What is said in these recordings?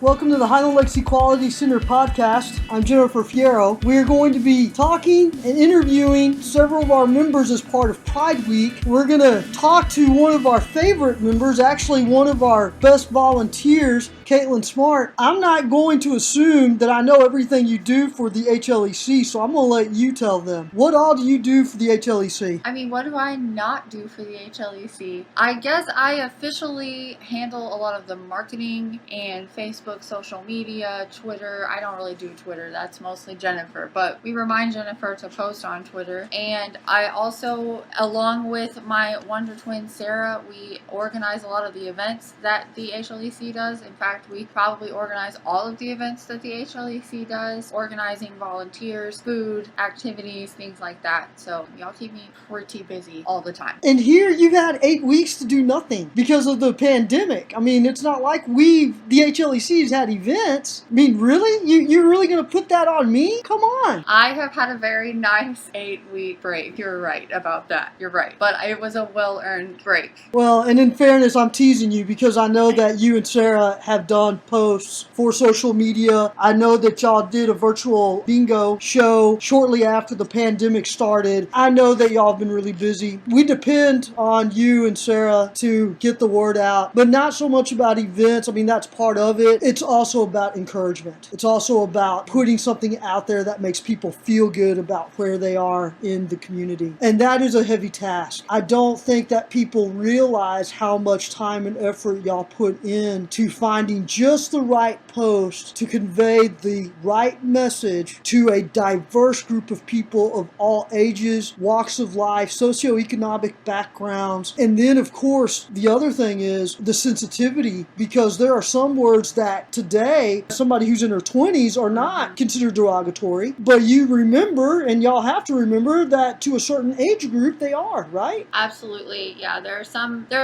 Welcome to the Highland Lakes Equality Center podcast. I'm Jennifer Fierro. We are going to be talking and interviewing several of our members as part of Pride Week. We're going to talk to one of our favorite members, actually one of our best volunteers, Kaitlyn Smart. I'm not going to assume that I know everything you do for the HLEC, so I'm going to let you tell them. What all do you do for the HLEC? What do I not do for the HLEC? I guess I officially handle a lot of the marketing and Facebook, social media, Twitter. I don't really do Twitter. That's mostly Jennifer, but we remind Jennifer to post on Twitter. And I also, along with my wonder twin Sarah, we organize a lot of the events that the HLEC does. In fact, we probably organize all of the events that the HLEC does, organizing volunteers, food, activities, things like that. So y'all keep me pretty busy all the time. And here you've had 8 weeks to do nothing because of the pandemic. It's not like the HLEC has had events. Really? You're really going to put that on me? Come on. I have had a very nice 8-week break. You're right about that. You're right. But it was a well-earned break. Well, and in fairness, I'm teasing you because I know that you and Sarah have done posts for social media. I know that y'all did a virtual bingo show shortly after the pandemic started. I know that y'all have been really busy. We depend on you and Sarah to get the word out, but not so much about events. That's part of it. It's also about encouragement. It's also about putting something out there that makes people feel good about where they are in the community. And that is a heavy task. I don't think that people realize how much time and effort y'all put in to finding just the right post to convey the right message to a diverse group of people of all ages, walks of life, socioeconomic backgrounds. And then, of course, the other thing is the sensitivity, because there are some words that today, somebody who's in their 20s are not considered derogatory, but you remember, and y'all have to remember, that to a certain age group they are, right? Absolutely, yeah. There are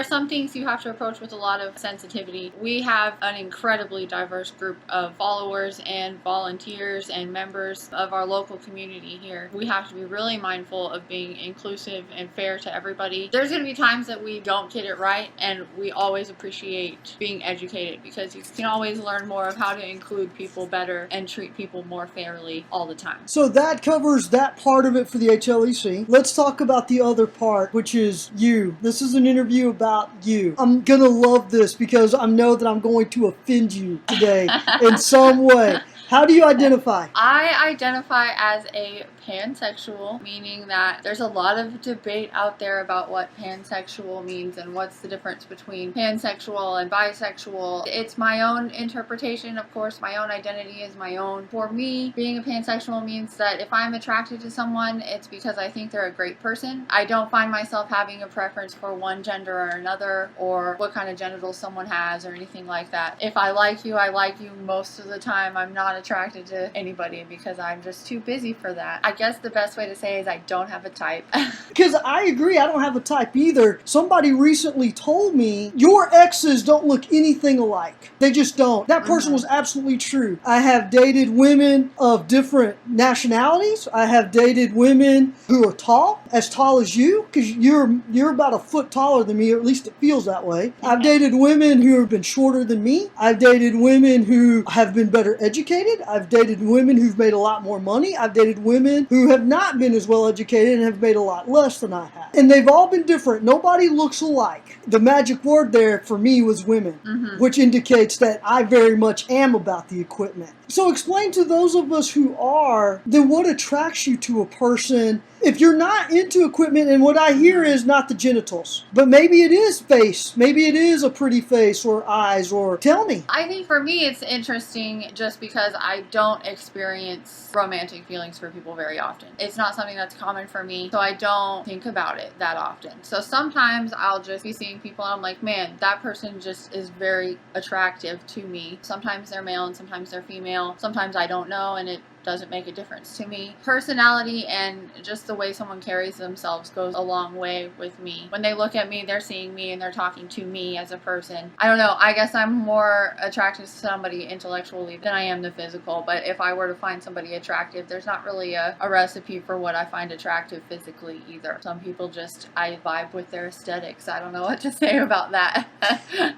some things you have to approach with a lot of sensitivity. We have an incredibly diverse group of followers and volunteers and members of our local community here. We have to be really mindful of being inclusive and fair to everybody. There's going to be times that we don't get it right, and we always appreciate being educated because you can always learn more of how to include people better and treat people more fairly all the time. So that covers that part of it for the HLEC. Let's talk about the other part, which is you. This is an interview about you. I'm going to love this because I know that I'm going to offend you today in some way. How do you identify? I identify as a pansexual, meaning that there's a lot of debate out there about what pansexual means and what's the difference between pansexual and bisexual. It's my own interpretation, of course. My own identity is my own. For me, being a pansexual means that if I'm attracted to someone, it's because I think they're a great person. I don't find myself having a preference for one gender or another, or what kind of genitals someone has or anything like that. If I like you, I like you most of the time. I'm not attracted to anybody because I'm just too busy for that. I guess the best way to say is I don't have a type. Because I agree, I don't have a type either. Somebody recently told me, your exes don't look anything alike. They just don't. That person was absolutely true. I have dated women of different nationalities. I have dated women who are as tall as you, because you're about a foot taller than me, or at least it feels that way. I've dated women who have been shorter than me. I've dated women who have been better educated. I've dated women who've made a lot more money. I've dated women who have not been as well educated and have made a lot less than I have. And they've all been different. Nobody looks alike. The magic word there for me was women, which indicates that I very much am about the equipment. So explain to those of us who are, then what attracts you to a person if you're not into equipment, and what I hear is not the genitals, but maybe it is face, maybe it is a pretty face or eyes, or tell me. I think for me it's interesting just because I don't experience romantic feelings for people very often. It's not something that's common for me, so I don't think about it that often. So sometimes I'll just be seeing people and I'm like, man, that person just is very attractive to me. Sometimes they're male and sometimes they're female. Sometimes I don't know, and it doesn't make a difference to me. Personality and just the way someone carries themselves goes a long way with me. When they look at me, they're seeing me and they're talking to me as a person. I don't know, I guess I'm more attracted to somebody intellectually than I am the physical, but if I were to find somebody attractive, there's not really a recipe for what I find attractive physically either. Some people just, I vibe with their aesthetics. I don't know what to say about that.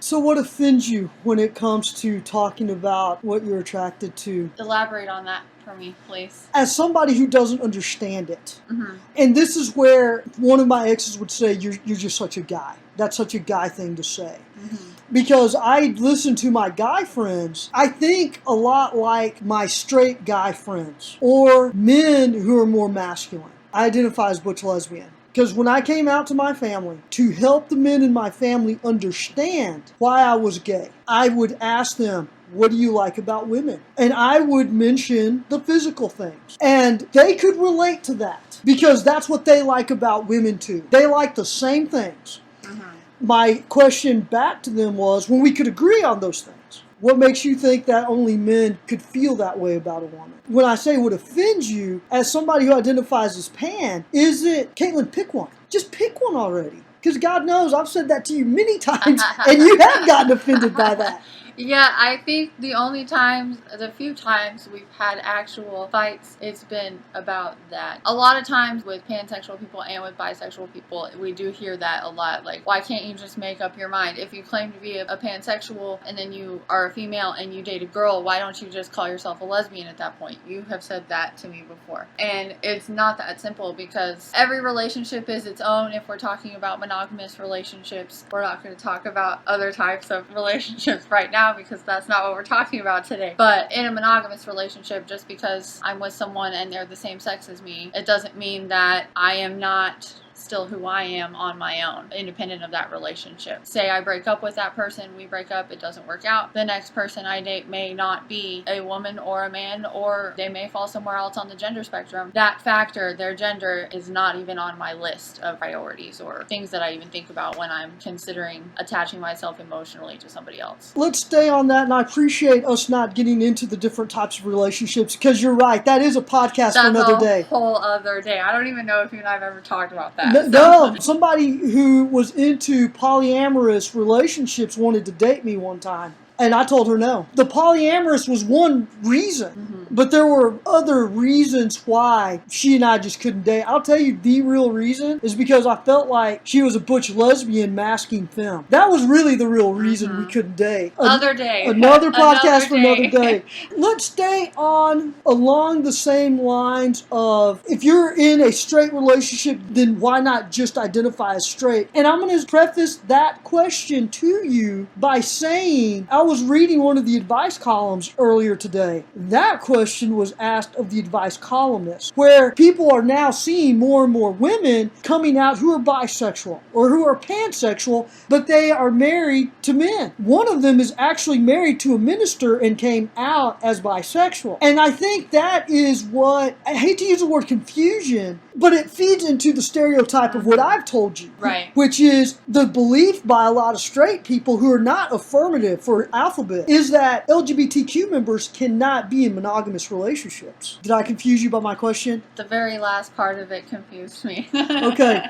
So what offends you when it comes to talking about what you're attracted to? Elaborate on that for me, please. As somebody who doesn't understand it, Mm-hmm. and this is where one of my exes would say, you're just such a guy. That's such a guy thing to say. Mm-hmm. Because I listen to my guy friends, I think a lot like my straight guy friends or men who are more masculine. I identify as butch lesbian. Because when I came out to my family to help the men in my family understand why I was gay, I would ask them, what do you like about women? And I would mention the physical things. And they could relate to that because that's what they like about women too. They like the same things. Mm-hmm. My question back to them was, when we could agree on those things, what makes you think that only men could feel that way about a woman? When I say what offends you, as somebody who identifies as pan, is it, Kaitlyn, pick one. Just pick one already. Because God knows I've said that to you many times, and you have gotten offended by that. Yeah, I think the few times we've had actual fights, it's been about that. A lot of times with pansexual people and with bisexual people, we do hear that a lot. Like, why can't you just make up your mind? If you claim to be a pansexual and then you are a female and you date a girl, why don't you just call yourself a lesbian at that point? You have said that to me before. And it's not that simple because every relationship is its own. If we're talking about monogamous relationships, we're not going to talk about other types of relationships right now, because that's not what we're talking about today. But in a monogamous relationship, just because I'm with someone and they're the same sex as me, it doesn't mean that I am not still who I am on my own, independent of that relationship. Say I break up with that person, we break up, it doesn't work out. The next person I date may not be a woman or a man, or they may fall somewhere else on the gender spectrum. That factor, their gender, is not even on my list of priorities or things that I even think about when I'm considering attaching myself emotionally to somebody else. Let's stay on that, and I appreciate us not getting into the different types of relationships, because you're right, that is a podcast for another day. That's a whole other day. I don't even know if you and I have ever talked about that. No, somebody who was into polyamorous relationships wanted to date me one time. And I told her no. The polyamorous was one reason, but there were other reasons why she and I just couldn't date. I'll tell you, the real reason is because I felt like she was a butch lesbian masking femme. That was really the real reason we couldn't date. Another day. Another podcast for another day. Let's stay along the same lines of, if you're in a straight relationship, then why not just identify as straight? And I'm going to preface that question to you by saying, I was reading one of the advice columns earlier today. That question was asked of the advice columnist, where people are now seeing more and more women coming out who are bisexual or who are pansexual, but they are married to men. One of them is actually married to a minister and came out as bisexual. And I think that is what, I hate to use the word confusion, but it feeds into the stereotype of what I've told you. Right. Which is the belief by a lot of straight people who are not affirmative for alphabet is that LGBTQ members cannot be in monogamous relationships. Did I confuse you by my question? The very last part of it confused me. Okay.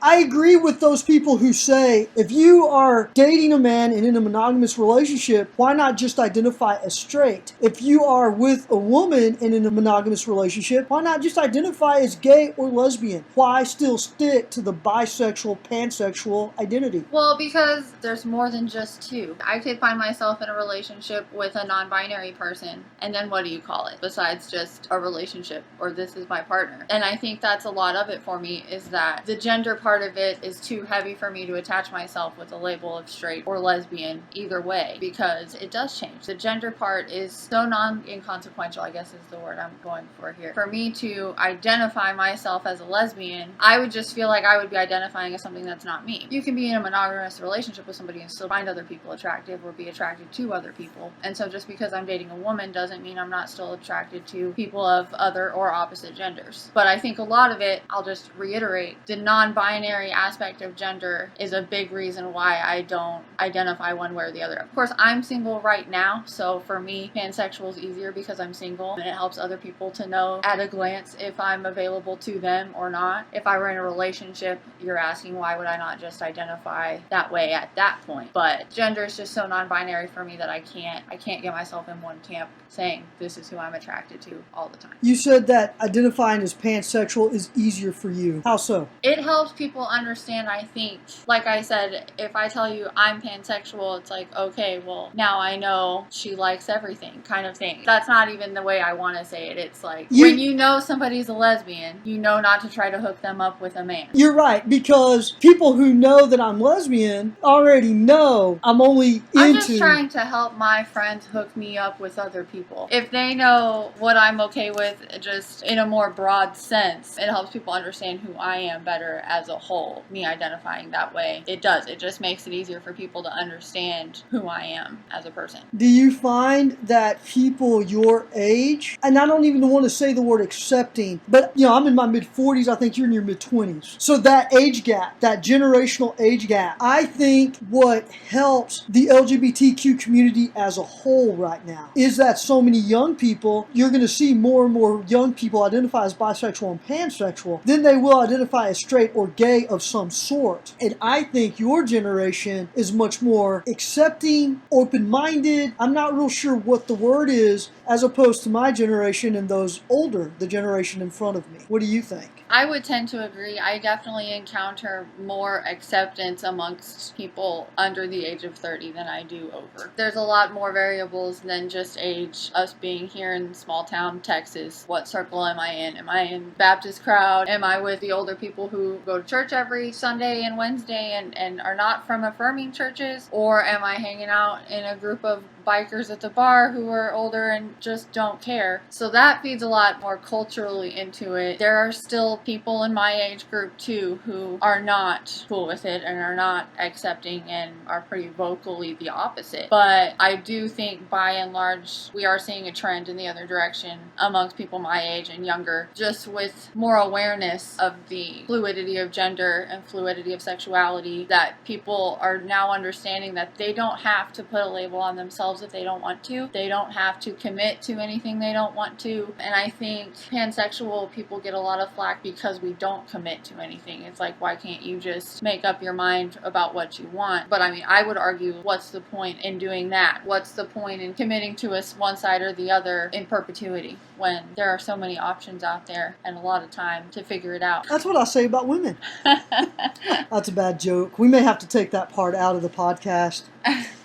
I agree with those people who say, if you are dating a man and in a monogamous relationship, why not just identify as straight? If you are with a woman and in a monogamous relationship, why not just identify as gay or lesbian? Why still stick to the bisexual, pansexual identity? Well, because there's more than just two. I could find myself in a relationship with a non-binary person, and then what do you call it besides just a relationship, or this is my partner? And I think that's a lot of it for me, is that the gender part of it is too heavy for me to attach myself with a label of straight or lesbian either way, because it does change. The gender part is so non-inconsequential, I guess is the word I'm going for here. For me to identify myself myself as a lesbian, I would just feel like I would be identifying as something that's not me. You can be in a monogamous relationship with somebody and still find other people attractive or be attracted to other people. And so just because I'm dating a woman doesn't mean I'm not still attracted to people of other or opposite genders. But I think a lot of it, I'll just reiterate, the non-binary aspect of gender is a big reason why I don't identify one way or the other. Of course, I'm single right now, so for me, pansexual is easier because I'm single, and it helps other people to know at a glance if I'm available to them or not. If I were in a relationship, you're asking why would I not just identify that way at that point. But gender is just so non-binary for me that I can't get myself in one camp saying this is who I'm attracted to all the time. You said that identifying as pansexual is easier for you. How so? It helps people understand, I think. Like I said, if I tell you I'm pansexual, it's like, okay, well, now I know she likes everything kind of thing. That's not even the way I want to say it. It's like, when you know somebody's a lesbian, you know not to try to hook them up with a man. You're right, because people who know that I'm lesbian already know I'm only I'm just trying to help my friends hook me up with other people. If they know what I'm okay with, just in a more broad sense, it helps people understand who I am better as a whole. Me identifying that way, it does. It just makes it easier for people to understand who I am as a person. Do you find that people your age, and I don't even want to say the word accepting, but I'm in my mid-40s, I think you're in your mid-20s. So that age gap, that generational age gap, I think what helps the LGBTQ community as a whole right now is that so many young people, you're going to see more and more young people identify as bisexual and pansexual than they will identify as straight or gay of some sort. And I think your generation is much more accepting, open-minded. I'm not real sure what the word is, as opposed to my generation and those older, the generation in front of me. What do you think? I would tend to agree. I definitely encounter more acceptance amongst people under the age of 30 than I do over. There's a lot more variables than just age. Us being here in small town Texas, what circle am I in? Am I in Baptist crowd? Am I with the older people who go to church every Sunday and Wednesday and are not from affirming churches? Or am I hanging out in a group of bikers at the bar who are older and just don't care? So that feeds a lot more culturally into it. There are still people in my age group too who are not cool with it and are not accepting and are pretty vocally the opposite. But I do think by and large we are seeing a trend in the other direction amongst people my age and younger, just with more awareness of the fluidity of gender and fluidity of sexuality, that people are now understanding that they don't have to put a label on themselves if they don't want to. They don't have to commit to anything they don't want to. And I think pansexual people get a lot of flack because we don't commit to anything. It's like, why can't you just make up your mind about what you want? But I mean, I would argue, what's the point in doing that? What's the point in committing to one side or the other in perpetuity when there are so many options out there and a lot of time to figure it out? That's what I say about women. That's a bad joke. We may have to take that part out of the podcast.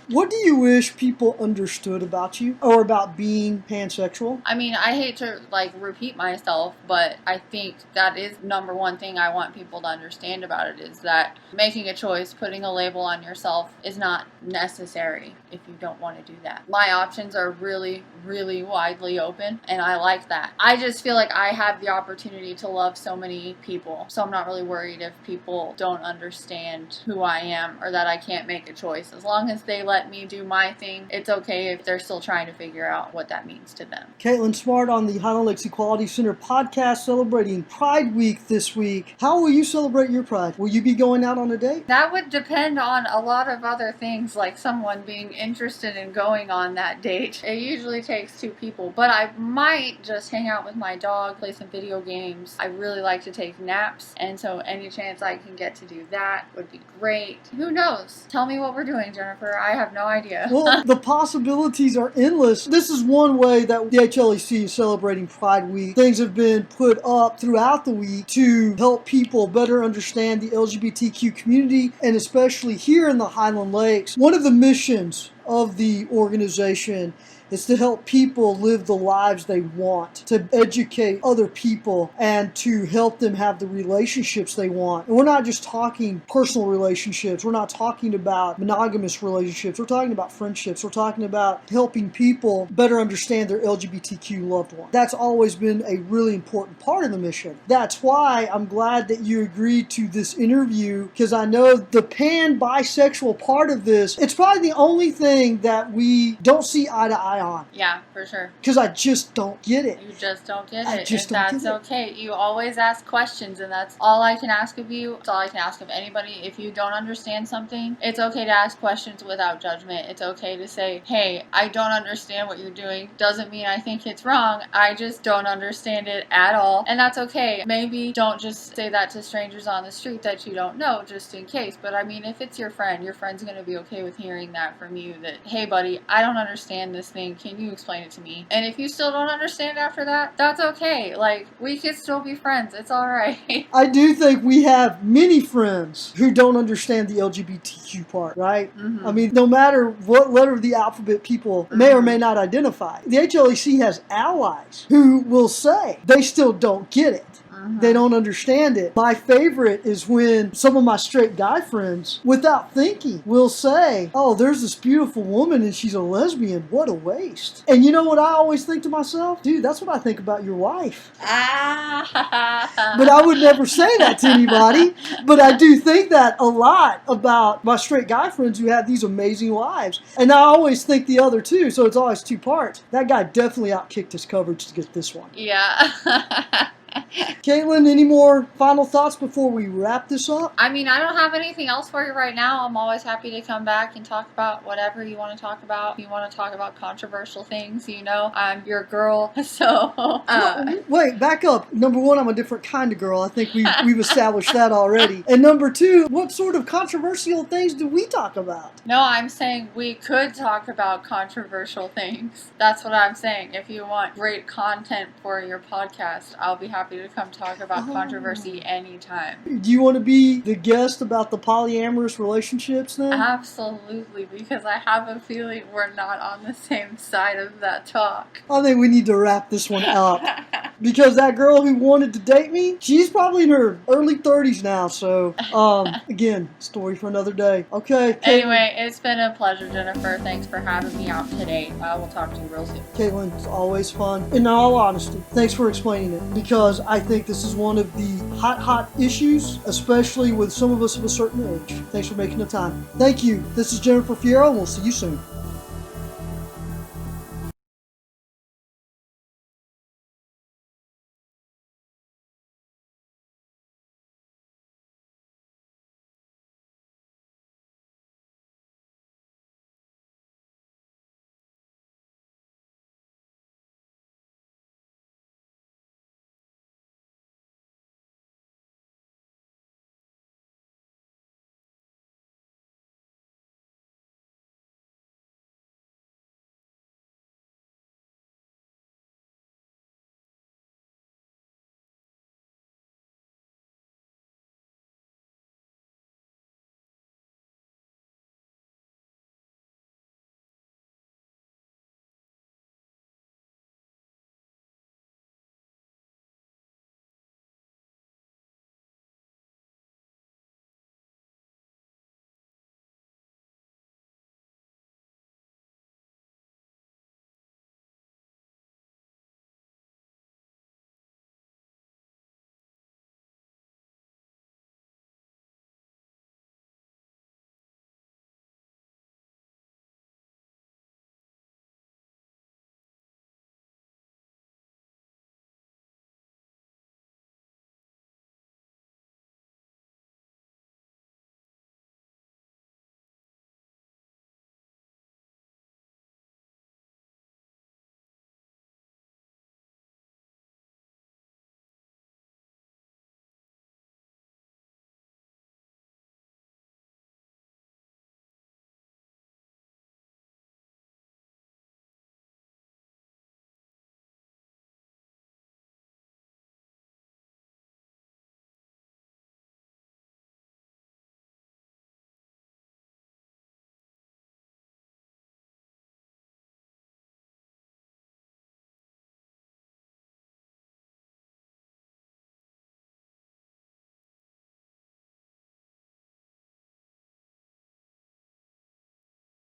What do you wish people understood about you or about being pansexual? I mean, I hate to repeat myself, but I think that is number one thing I want people to understand about it, is that making a choice, putting a label on yourself is not necessary if you don't want to do that. My options are really, really widely open, and I like that. I just feel like I have the opportunity to love so many people, so I'm not really worried if people don't understand who I am or that I can't make a choice. As long as they let me do my thing, it's okay if they're still trying to figure out what that means to them. Kaitlyn Smart on the Highland Lakes Equality Center podcast, celebrating Pride Week this week. How will you celebrate your Pride? Will you be going out on a date? That would depend on a lot of other things, like someone being interested in going on that date. It usually takes two people, but I might just hang out with my dog, play some video games. I really like to take naps, and so any chance I can get to do that would be great. Who knows? Tell me what we're doing, Jennifer. I have no idea. Well, the possibilities are endless. This is one way that the HLEC is celebrating Pride Week. Things have been put up throughout the week to help people better understand the LGBTQ community, and especially here in the Highland Lakes. One of the missions of the organization It's to help people live the lives they want, to educate other people, and to help them have the relationships they want. And we're not just talking personal relationships. We're not talking about monogamous relationships. We're talking about friendships. We're talking about helping people better understand their LGBTQ loved one. That's always been a really important part of the mission. That's why I'm glad that you agreed to this interview, because I know the pan-bisexual part of this, it's probably the only thing that we don't see eye to eye on. Yeah, for sure. Because I just don't get it. You just don't get I it. just And don't that's get it. okay. You always ask questions, and that's all I can ask of you. It's all I can ask of anybody. If you don't understand something, it's okay to ask questions without judgment. It's okay to say, hey, I don't understand what you're doing. Doesn't mean I think it's wrong. I just don't understand it at all. And that's okay. Maybe don't just say that to strangers on the street that you don't know, just in case. But I mean, if it's your friend's going to be okay with hearing that from you, that, hey buddy, I don't understand this thing. Can you explain it to me? And if you still don't understand after that, that's okay. Like, we can still be friends. It's alright. I do think we have many friends who don't understand the LGBTQ part, right? Mm-hmm. I mean, no matter what letter of the alphabet people may or may not identify, the HLEC has allies who will say they still don't get it. They don't understand it. My favorite is when some of my straight guy friends, without thinking, will say, oh, there's this beautiful woman and she's a lesbian. What a waste. And you know what I always think to myself? Dude, that's what I think about your wife. But I would never say that to anybody. But I do think that a lot about my straight guy friends who have these amazing wives. And I always think the other two, so it's always two parts. That guy definitely outkicked his coverage to get this one. Yeah. Kaitlyn, any more final thoughts before we wrap this up? I mean, I don't have anything else for you right now. I'm always happy to come back and talk about whatever you want to talk about. If you want to talk about controversial things, you know, I'm your girl. So, wait, back up. Number one, I'm a different kind of girl. I think we've established that already. And number two, what sort of controversial things do we talk about? No, I'm saying we could talk about controversial things. That's what I'm saying. If you want great content for your podcast, I'll be happy to come talk about controversy anytime. Do you want to be the guest about the polyamorous relationships then? Absolutely, because I have a feeling we're not on the same side of that talk. I think we need to wrap this one up. Because that girl who wanted to date me, she's probably in her early 30s now. So, again, story for another day. Okay. Kaitlyn. Anyway, it's been a pleasure, Jennifer. Thanks for having me out today. I will talk to you real soon. Kaitlyn, it's always fun. In all honesty, thanks for explaining it. Because I think this is one of the hot issues, especially with some of us of a certain age. Thanks for making the time. Thank you. This is Jennifer Fierro, and we'll see you soon.